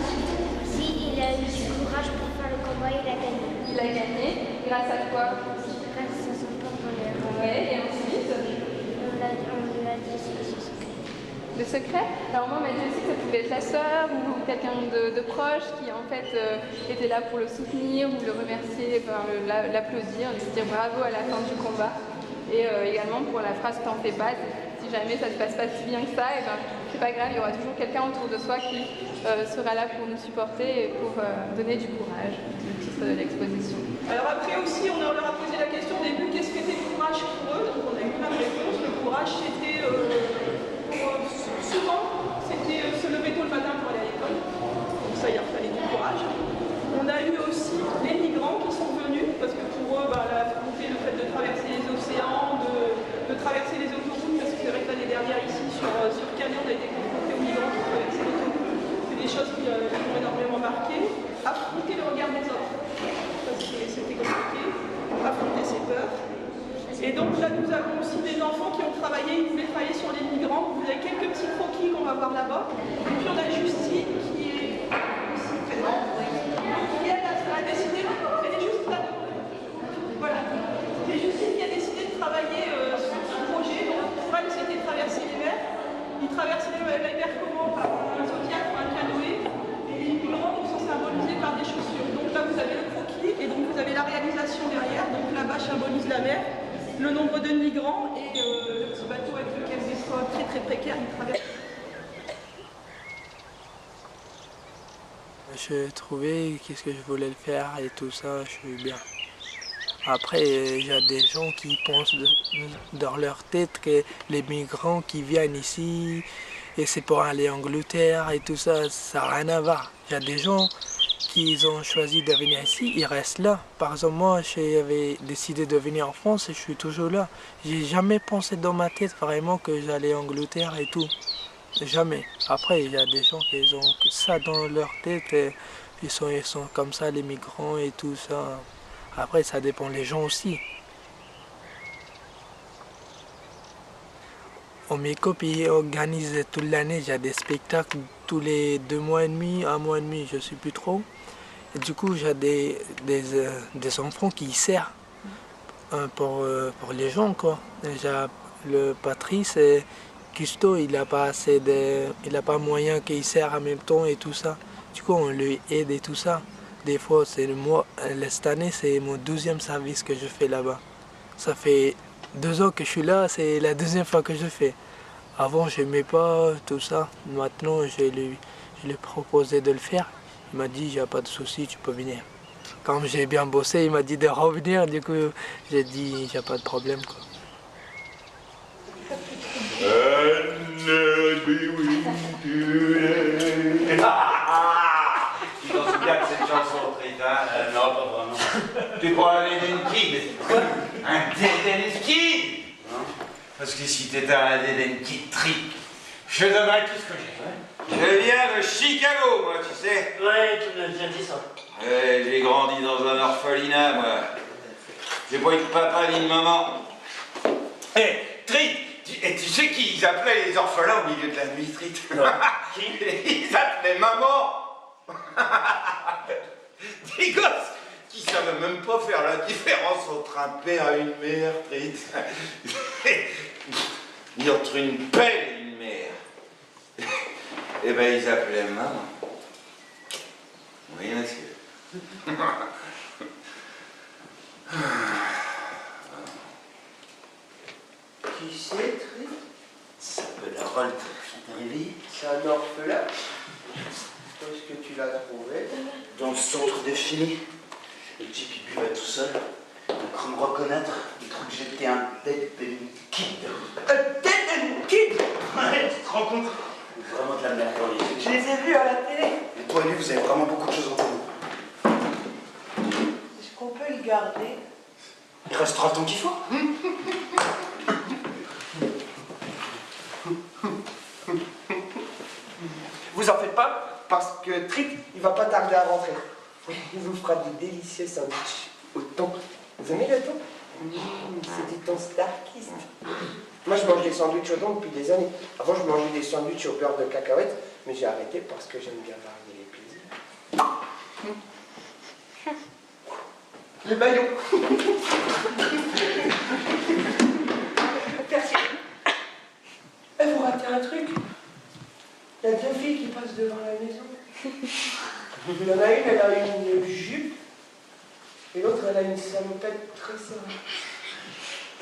Si, il a eu du courage pour faire le combat, il a gagné. Il a gagné, grâce à quoi? Grâce à son propre polaire. Ouais, et ensuite? On l'a dit, c'est le secret. Le secret? Alors moi, on m'a dit aussi que ça pouvait être la sœur ou quelqu'un de proche qui en fait était là pour le soutenir ou le remercier, enfin, l'applaudir, lui dire bravo à la fin du combat. Et également pour la phrase t'en fais pas, si jamais ça se passe pas si bien que ça, et ben, c'est pas grave, il y aura toujours quelqu'un autour de soi qui sera là pour nous supporter et pour donner du courage, le titre de l'exposition. Alors après aussi, on leur a posé la question au début, qu'est-ce qu'était le courage pour eux? Donc on a eu plein de réponses. Le courage, c'était souvent, c'était se lever tôt le matin pour aller à l'école. Donc ça, il leur fallait du courage. On a eu aussi les migrants qui sont venus, parce que pour eux, le fait de traverser les océans, de traverser les autoroutes, parce que c'est vrai que l'année dernière ici, sur Canet, on a été confrontés aux migrants qui traversaient l'autoroute. C'est des choses qui m'ont énormément marqué. Affronter le regard des autres. C'était compliqué, affronter ses peurs. Et donc là, nous avons aussi des enfants qui ont travaillé, ils voulaient travailler sur les migrants. Vous avez quelques petits croquis qu'on va voir là-bas. Et puis on a Justine qui est ici présente. Qui elle a décidé, elle est juste là. Voilà. C'est Justine qui a décidé de travailler sur ce projet. Donc pour elle, c'était traverser les mers. Ils traversaient les mers comment? Par un zodiac ou un canoë. Et les migrants sont symbolisés par des chaussures. Donc là, vous avez le croquis et donc vous avez la réalisation derrière. Donc là-bas symbolise la mer, le nombre de migrants et le petit bateau avec lequel des fois très très précaires ils traversent. J'ai trouvé qu'est-ce que je voulais faire et tout ça, je suis bien. Après, il y a des gens qui pensent dans leur tête que les migrants qui viennent ici, et c'est pour aller en Angleterre et tout ça, ça n'a rien à voir. Il y a des gens qui ont choisi de venir ici, ils restent là. Par exemple, moi, j'avais décidé de venir en France et je suis toujours là. J'ai jamais pensé dans ma tête vraiment que j'allais en Angleterre et tout. Jamais. Après, il y a des gens qui ont ça dans leur tête. Et ils sont comme ça, les migrants et tout ça. Après, ça dépend des gens aussi. Au Mécop, ils organisent toute l'année. Il y a des spectacles tous les 2 mois et demi, 1 mois et demi, je ne sais plus trop. Et du coup, j'ai des enfants qui servent pour les gens, quoi. Déjà, le Patrice et Custo, il n'a pas moyen qu'il sert en même temps et tout ça. Du coup, on lui aide et tout ça. Des fois, cette année, c'est mon 12e service que je fais là-bas. Ça fait 2 ans que je suis là, c'est la 2e fois que je fais. Avant, je n'aimais pas tout ça. Maintenant, je lui ai proposé de le faire. Il m'a dit, il n'y a pas de souci, tu peux venir. Quand j'ai bien bossé, il m'a dit de revenir. Du coup, j'ai dit, il n'y a pas de problème, quoi. Tu t'en souviens de cette chanson, Trita? Non, pas vraiment. Tu crois un Eden Kid? Un Eden Kid? Parce que si t'étais un Eden Kid trick, je te donnerais tout ce que j'ai. Je viens de Chicago, moi, tu sais. Ouais, tu m'as déjà dit ça. J'ai grandi dans un orphelinat, moi. J'ai pas eu de papa ni de maman. Hé, Trit, tu sais qui ils appelaient les orphelins au milieu de la nuit, Trit? Qui? Ils appelaient maman. Des gosses qui savaient même pas faire la différence entre un père et une mère, Trit. Ni entre une pelle et une mère. Eh ben, ils appelaient maman. Oui, monsieur. Qui c'est, Trit? Ça s'appelle Harold. T'es réveillé? C'est un orphelin. Où est-ce que tu l'as trouvé? Dans le centre de Philly. Le type il buvait tout seul. Un grand reconnaître. Il trouve que j'étais un dead kid. Un dead kid? Ouais, tu te rends compte? Vraiment de la merde dans les yeux. Je les ai vus à la télé. Et toi et lui, vous avez vraiment beaucoup de choses en commun. Est-ce qu'on peut le garder? Il restera le temps qu'il faut. Vous en faites pas, parce que Trit, il va pas tarder à rentrer. Il vous fera des délicieux sandwichs au thon. Vous aimez le thon? C'est du thon starkiste. Moi, je mange des sandwichs au thon depuis des années. Avant, je mangeais des sandwichs au beurre de cacahuètes, mais j'ai arrêté parce que j'aime bien varier les plaisirs. Le maillot. Merci. Vous ratez un truc. Il y a 2 filles qui passe devant la maison. Il y en a une, elle a une jupe, et l'autre, elle a une salopette très serrée.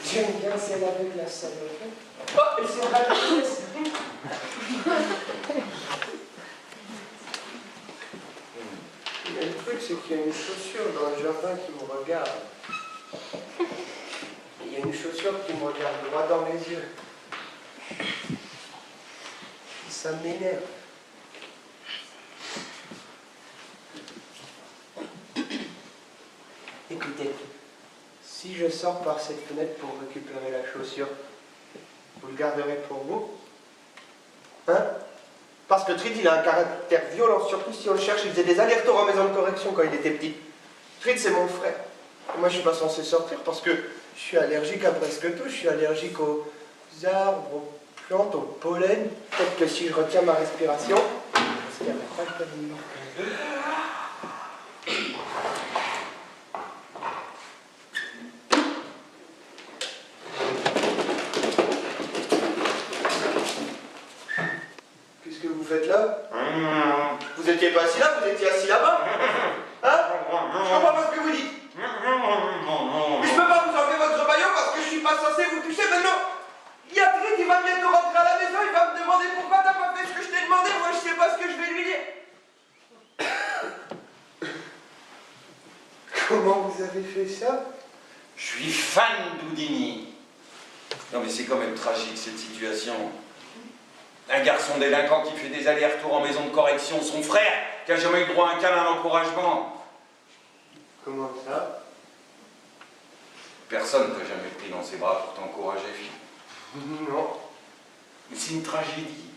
J'aime bien celle avec la salopette. Oh, elle s'est ralliée. Mais le truc, c'est qu'il y a une chaussure dans le jardin qui me regarde. Il y a une chaussure qui me regarde droit dans les yeux. Ça m'énerve. Écoutez, si je sors par cette fenêtre pour récupérer la chaussure, vous le garderez pour vous? Hein? Parce que Trid, il a un caractère violent, surtout si on le cherche. Il faisait des allers-retours en maison de correction quand il était petit. Trid, c'est mon frère. Et moi, je suis pas censé sortir parce que je suis allergique à presque tout. Je suis allergique aux arbres, aux plantes, au pollen. Peut-être que si je retiens ma respiration, parce qu'il n'y a pas de pavillon. Qu'est-ce que vous faites là? Vous étiez pas assis là, vous étiez assis là-bas? Hein? Je comprends pas ce que vous dites. Mais je peux pas vous enlever votre maillot parce que je suis pas censé vous toucher maintenant. Il y a Trid qui va bientôt rentrer à la maison, il va me demander pourquoi t'as pas fait ce que je t'ai demandé, moi je sais pas ce que je vais lui dire. Comment vous avez fait ça? Je suis fan d'Houdini. Non mais c'est quand même tragique cette situation. Un garçon délinquant qui fait des allers-retours en maison de correction, son frère qui a jamais eu le droit à un câlin d'encouragement. Comment ça? Personne t'a jamais pris dans ses bras pour t'encourager, fille. Non. Mais c'est une tragédie.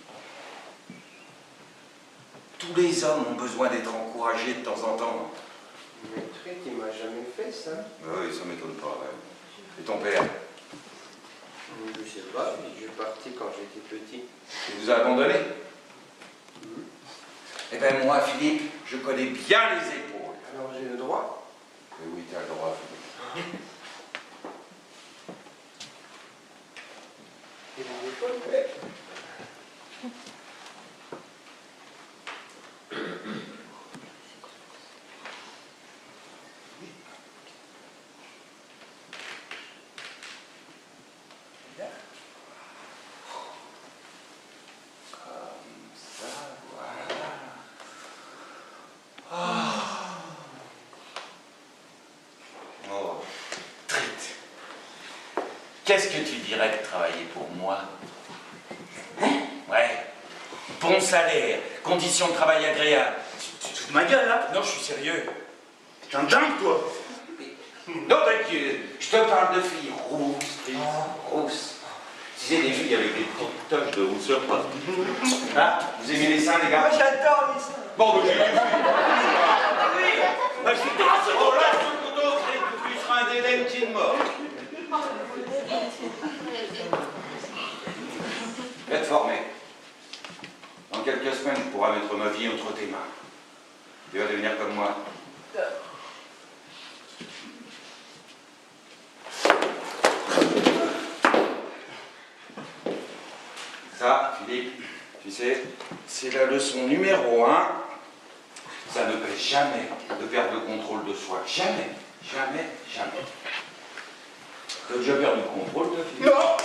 Tous les hommes ont besoin d'être encouragés de temps en temps. Mais Trid, il m'a jamais fait ça. Oui, ça m'étonne pas. Ouais. Et ton père? Je sais pas, il est parti quand j'étais petit. Il vous a abandonné? Eh ben moi, Philippe, je connais bien les épaules. Alors j'ai le droit? Oui, t'as le droit, Philippe. Et les épaules, ouais. Qu'est-ce que tu dirais de travailler pour moi? Hein? Ouais. Bon salaire, conditions de travail agréables. Tu te fous de ma gueule, là? Non, je suis sérieux. T'es un dingue, toi. Non, t'inquiète, je te parle de filles rousses, rousses. Tu sais, des filles avec des petites taches de rousseur, pas. Hein? Vous aimez les seins, les gars? Moi, j'adore les seins. Bon, donc j'ai les filles. Bah, je suis dans ce rôle-là, je te montrer que tu seras un délai qui est mort. Je vais te former. Dans quelques semaines, tu pourras mettre ma vie entre tes mains. Tu vas devenir comme moi. Ça, Philippe, tu sais, c'est la leçon numéro 1. Ça ne paie jamais de perdre le contrôle de soi. Jamais, jamais, jamais. T'as déjà perdu le contrôle, toi, Philippe? Non!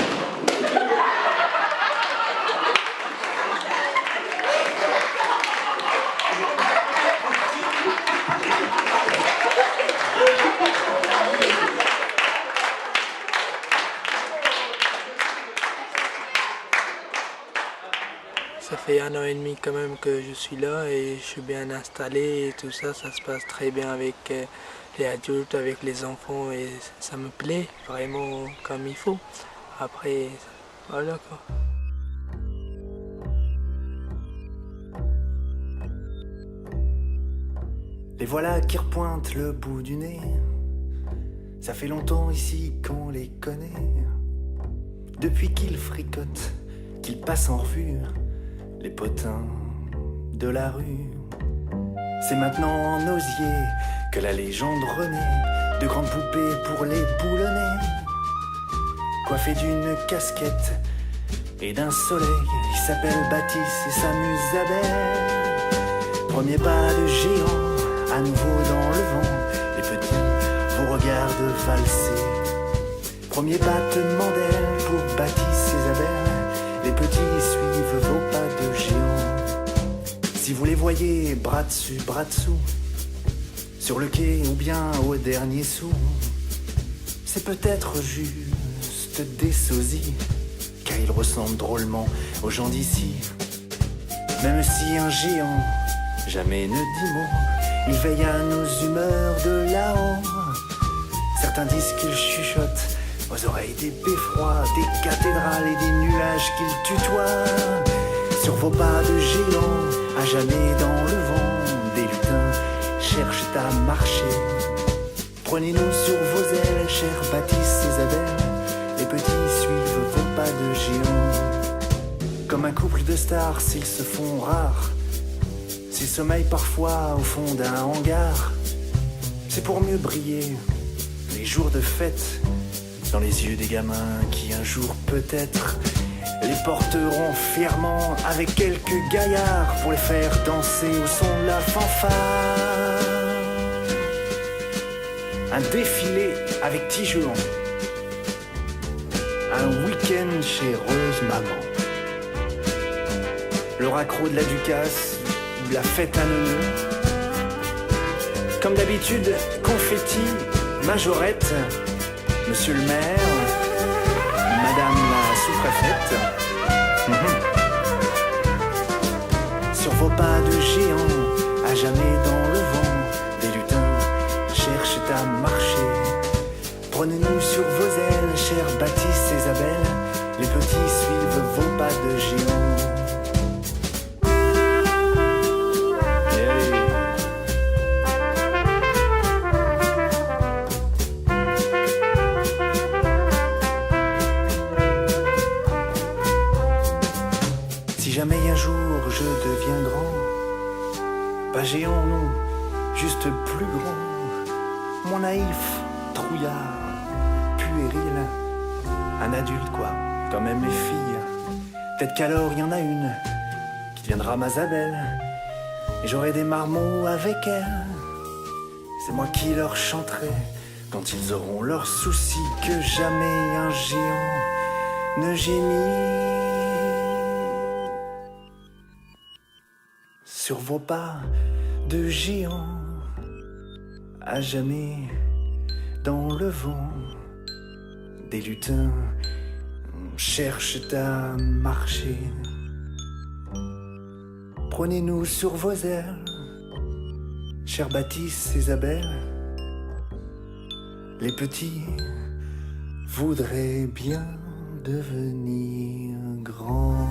Ça fait 1 an et demi quand même que je suis là et je suis bien installé et tout ça, ça se passe très bien avec les adultes, avec les enfants et ça me plaît vraiment comme il faut. Après, voilà quoi. Les voilà qui repointent le bout du nez. Ça fait longtemps ici qu'on les connaît. Depuis qu'ils fricotent, qu'ils passent en revue les potins de la rue. C'est maintenant en osier que la légende renaît. De grandes poupées pour les boulonner, coiffées d'une casquette et d'un soleil il s'appelle Baptiste et s'amuse Isabelle. Premier pas de géant, à nouveau dans le vent, les petits vous regardent valser. Premier battement d'aile pour Baptiste et Isabelle, les petits suivent vos pas de géant. Si vous les voyez bras dessus, bras dessous, sur le quai ou bien au dernier sou, c'est peut-être juste des sosies, car ils ressemblent drôlement aux gens d'ici. Même si un géant jamais ne dit mot, il veille à nos humeurs de là-haut. Certains disent qu'il chuchote aux oreilles des beffrois, des cathédrales et des nuages qu'il tutoie. Sur vos pas de géant, à jamais dans le vent, des lutins cherchent à marcher. Prenez-nous sur vos ailes, chers Baptiste et Isabelle, les petits suivent vos pas de géant. Comme un couple de stars, s'ils se font rares, s'ils sommeillent parfois au fond d'un hangar, c'est pour mieux briller les jours de fête dans les yeux des gamins qui un jour peut-être les porteront fièrement avec quelques gaillards pour les faire danser au son de la fanfare. Un défilé avec Tijuan, un week-end chez Rose Maman, le raccro de la Ducasse ou la fête à Neuneu. Comme d'habitude, confetti, majorette, monsieur le maire, madame la sous-préfète. Sur vos pas de géant, à jamais dans le vent, des lutins cherchent à marcher. Prenez-nous sur vos ailes, chers Baptiste et Isabelle, les petits suivent vos pas de géant. Si jamais un jour je deviens grand, pas géant non, juste plus grand, mon naïf trouillard, puéril, un adulte quoi, quand même les filles. Peut-être qu'alors il y en a une qui deviendra ma Zabelle, et j'aurai des marmots avec elle. C'est moi qui leur chanterai quand ils auront leurs soucis, que jamais un géant ne gémit. Sur vos pas de géant, à jamais dans le vent, des lutins cherchent à marcher. Prenez-nous sur vos ailes, chers Baptiste et Isabelle, les petits voudraient bien devenir grands.